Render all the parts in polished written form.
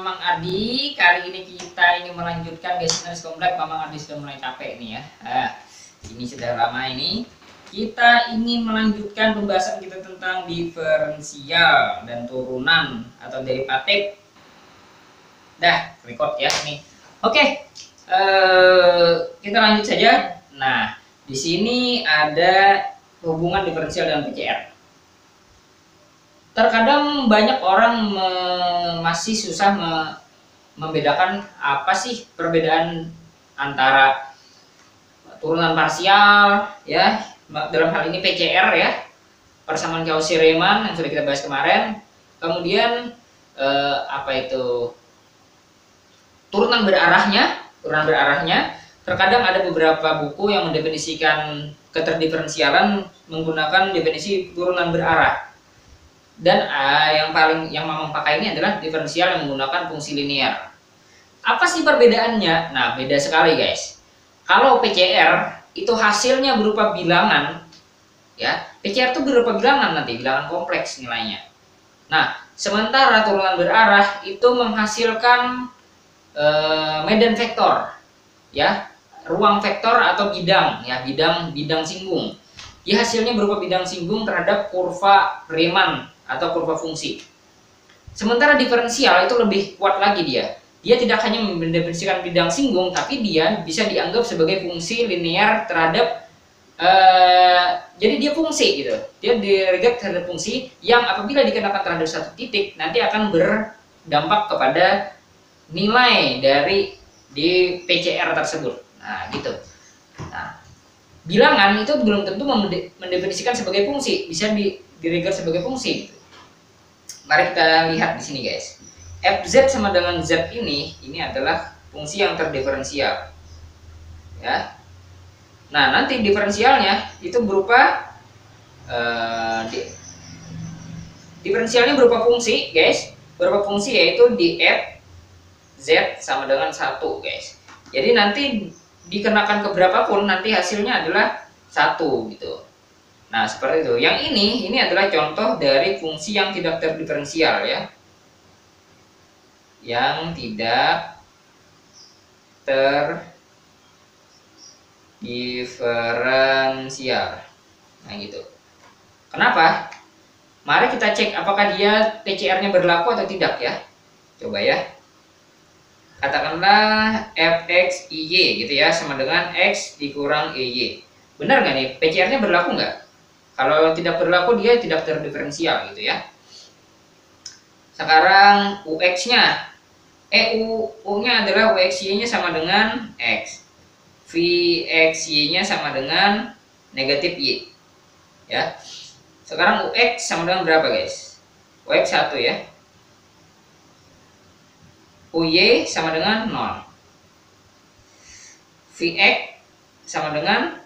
Mamang Ardi. Kali ini kita melanjutkan Business Komplek. Mamang Ardi sudah mulai capek nih ya. Ini sudah lama ini. Kita ingin melanjutkan pembahasan kita tentang diferensial dan turunan atau derivatif. Dah, record ya nih. Oke, kita lanjut saja. Nah, di sini ada hubungan diferensial dan PCR. Terkadang banyak orang masih susah membedakan apa sih perbedaan antara turunan parsial ya, dalam hal ini PCR ya, persamaan Cauchy-Riemann yang sudah kita bahas kemarin. Kemudian apa itu turunan berarahnya. Terkadang ada beberapa buku yang mendefinisikan keterdiferensialan menggunakan definisi turunan berarah. Dan yang Mamang pakai ini adalah diferensial yang menggunakan fungsi linear. Apa sih perbedaannya? Nah, beda sekali guys. Kalau PCR itu hasilnya berupa bilangan, ya, PCR itu berupa bilangan nanti, bilangan kompleks nilainya. Nah, sementara turunan berarah itu menghasilkan medan vektor, ya, ruang vektor atau bidang, ya, bidang singgung. Dia hasilnya berupa bidang singgung terhadap kurva Riemann atau kurva fungsi. Sementara diferensial itu lebih kuat lagi dia. Dia tidak hanya mendefinisikan bidang singgung, tapi dia bisa dianggap sebagai fungsi linear terhadap jadi dia fungsi gitu. Dia direct terhadap fungsi yang apabila dikenakan terhadap satu titik nanti akan berdampak kepada nilai dari di PCR tersebut. Nah, gitu. Nah, bilangan itu belum tentu mendefinisikan sebagai fungsi, bisa direct sebagai fungsi gitu. Mari kita lihat di sini guys. Fz sama dengan Z ini adalah fungsi yang terdiferensial. Ya. Nah, nanti diferensialnya itu berupa diferensialnya berupa fungsi, guys. Berupa fungsi yaitu df Z sama dengan 1, guys. Jadi nanti dikenakan ke berapapun nanti hasilnya adalah 1 gitu. Nah, seperti itu. Yang ini adalah contoh dari fungsi yang tidak terdiferensial ya. Yang tidak terdiferensial. Nah, gitu. Kenapa? Mari kita cek apakah dia PCR-nya berlaku atau tidak ya. Coba ya. Katakanlah fx iy gitu ya, sama dengan x dikurang iy. Benar nggak nih? PCR-nya berlaku nggak? Kalau tidak berlaku dia tidak terdiferensial gitu ya. Sekarang ux-nya, u-nya adalah uxy-nya sama dengan x, vxy-nya sama dengan negatif y. Ya. Sekarang ux sama dengan berapa guys? Ux 1 ya. Uy sama dengan 0. Vx sama dengan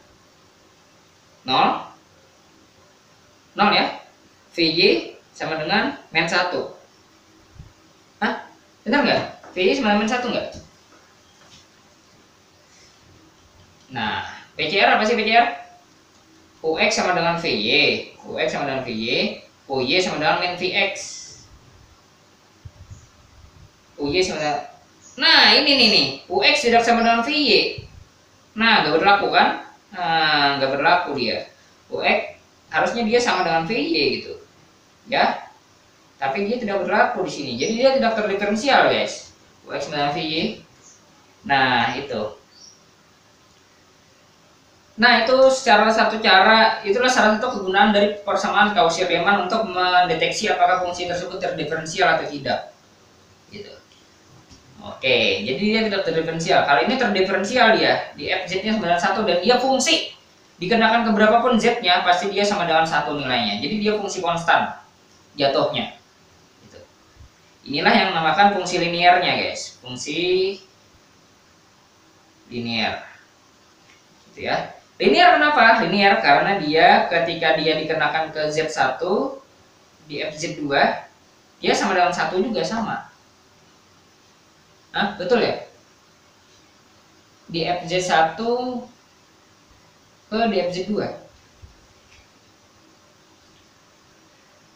0 ya. Vy sama dengan -1. Hah? Benar nggak? Vy sama dengan -1 nggak? Nah, PCR apa sih PCR? Ux sama dengan Vy, Ux sama dengan Vy, Uy sama dengan -Vx. Uy sama dengan... Nah, ini nih, Ux tidak sama dengan Vy. Nah, nggak berlaku kan? Nah, nggak berlaku dia. Ux harusnya dia sama dengan Vy gitu, ya. Tapi dia tidak berlaku di sini. Jadi dia tidak terdiferensial, guys. Ux dengan Vy. Nah, itu. Nah, itu itulah salah satu kegunaan dari persamaan Cauchy-Riemann untuk mendeteksi apakah fungsi tersebut terdiferensial atau tidak. Gitu. Oke, jadi dia tidak terdiferensial. Kali ini terdiferensial dia. Di fz-nya sama dengan 1 dan dia fungsi. Dikenakan ke berapapun z-nya pasti dia sama dengan 1 nilainya. Jadi dia fungsi konstan jatuhnya. Gitu. Inilah yang dinamakan fungsi linearnya, guys. Fungsi linear. Gitu ya. Linear kenapa? Linear karena dia ketika dia dikenakan ke z1 di fz2 dia sama dengan 1 juga sama. Hah? Betul ya? Di fz1 ke di fz2.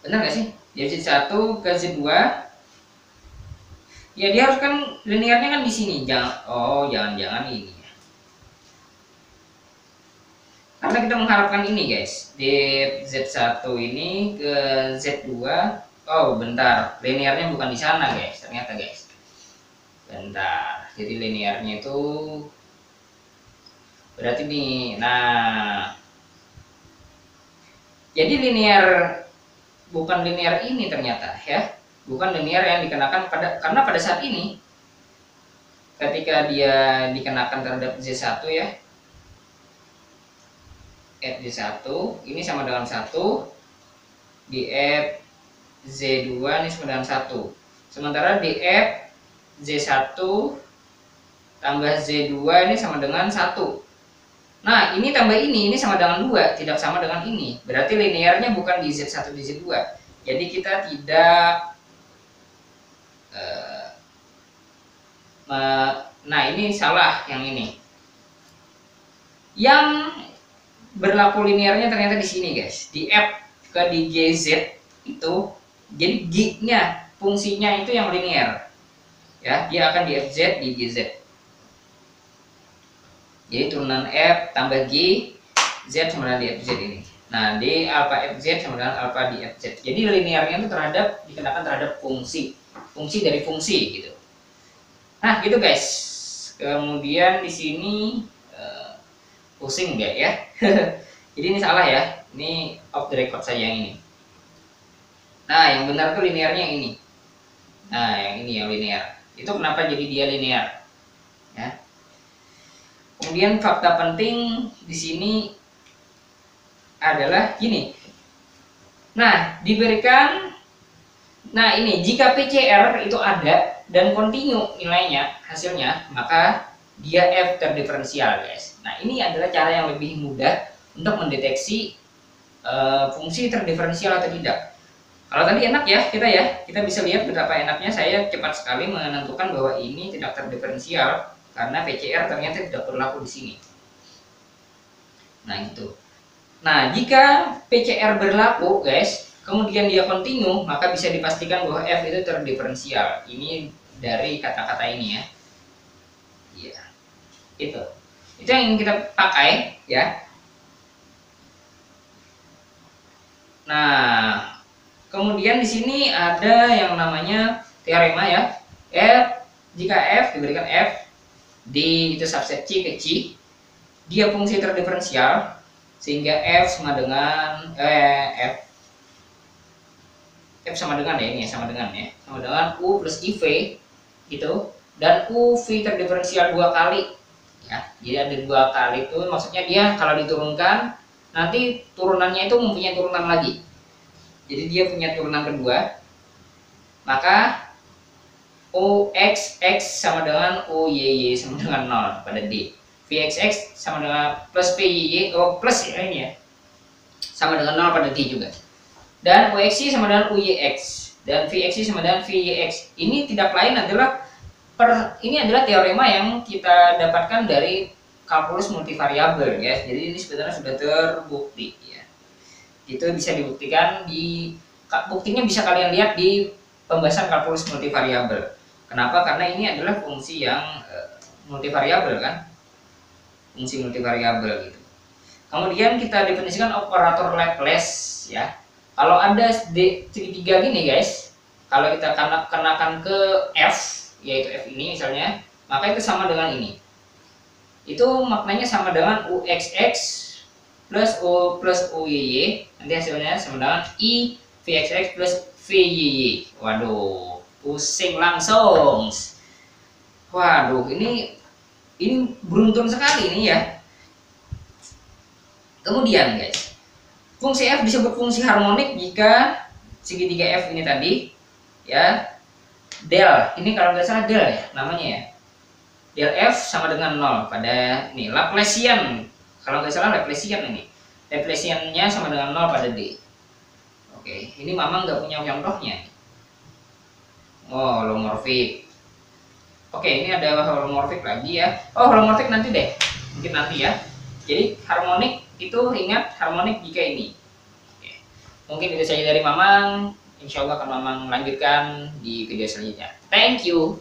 Benar nggak sih? Di fz1 ke z2 Ya dia harus kan linearnya kan di sini. Jangan-jangan ini. Karena kita mengharapkan ini guys, di Z1 ini ke Z2. Oh bentar, linearnya bukan di sana guys, ternyata guys. Bentar, jadi linearnya itu berarti nih. Nah, jadi linear bukan linear ini ternyata ya, bukan linear yang dikenakan karena pada saat ini ketika dia dikenakan terhadap Z1 ya, add Z1 ini sama dengan 1, di add Z2 ini sama dengan 1, sementara di add Z1 tambah Z2 ini sama dengan 1. Nah ini tambah ini sama dengan 2, tidak sama dengan ini, berarti linearnya bukan di Z1 di Z2. Jadi kita tidak nah ini salah, yang ini yang berlaku linearnya ternyata di sini guys, di F ke di GZ itu. Jadi G-nya fungsinya itu yang linear ya, dia akan di FZ di GZ. Jadi turunan F tambah G Z sama dengan di FZ ini. Nah di alpha FZ sama dengan alpha di FZ. Jadi linearnya itu dikenakan terhadap fungsi dari fungsi gitu. Nah gitu guys. Kemudian di sini pusing nggak ya? Jadi ini salah ya, ini off the record saja yang ini. Nah yang benar tuh linearnya yang ini. Nah yang ini yang linear. Itu kenapa jadi dia linear ya. Kemudian fakta penting di sini adalah gini. Nah diberikan, nah ini jika PCR itu ada dan kontinu nilainya hasilnya, maka dia F terdiferensial guys. Nah ini adalah cara yang lebih mudah untuk mendeteksi fungsi terdiferensial atau tidak. Kalau tadi enak ya kita bisa lihat betapa enaknya saya cepat sekali menentukan bahwa ini tidak terdiferensial karena PCR ternyata tidak berlaku di sini. Nah itu. Nah jika PCR berlaku guys, kemudian dia kontinu, maka bisa dipastikan bahwa F itu terdiferensial. Ini dari kata-kata ini ya. Iya. Itu yang ingin kita pakai ya. Nah, kemudian di sini ada yang namanya teorema ya. Jika F diberikan F di itu subset C ke C, dia fungsi terdiferensial sehingga F sama dengan F sama dengan ya, ini sama dengan U plus IV gitu, dan U V terdiferensial 2 kali ya. Jadi ada 2 kali itu maksudnya dia kalau diturunkan nanti turunannya itu mempunyai turunan lagi. Jadi dia punya turunan kedua, maka UXX sama dengan UYY sama dengan 0 pada D. VXX sama dengan plus PYY, plus ya ini ya, sama dengan 0 pada D juga. Dan UXY sama dengan UYX dan VXY sama dengan VYX. Ini tidak lain adalah ini adalah teorema yang kita dapatkan dari kalkulus multivariabel ya. Jadi ini sebenarnya sudah terbukti ya. Itu bisa dibuktikan buktinya bisa kalian lihat di pembahasan kalkulus multivariabel. Kenapa? Karena ini adalah fungsi yang multivariabel kan, fungsi multivariabel gitu. Kemudian kita definisikan operator Laplace ya. Kalau ada segitiga gini guys, kalau kita kenakan ke F, yaitu F ini misalnya, maka itu sama dengan ini. Itu maknanya sama dengan UXX plus U plus UYY, nanti hasilnya sama dengan I VXX plus VYY. Waduh, pusing langsung. Waduh, ini beruntun sekali ini ya. Kemudian guys, fungsi F disebut fungsi harmonik jika segitiga F ini tadi ya, del, ini kalau nggak salah del ya namanya ya, del F sama dengan 0 pada ini Laplacian, kalau nggak salah Laplacian ini, Laplaciannya sama dengan 0 pada D. Oke, ini Mamang nggak punya contohnya. Oh, holomorfik. Oke, ini ada holomorfik lagi ya. Oh, holomorfik nanti deh, mungkin nanti ya. Jadi harmonik itu ingat harmonik jika ini. Oke. Mungkin itu saja dari Mamang. insya Allah akan Mamang lanjutkan di video selanjutnya. Thank you.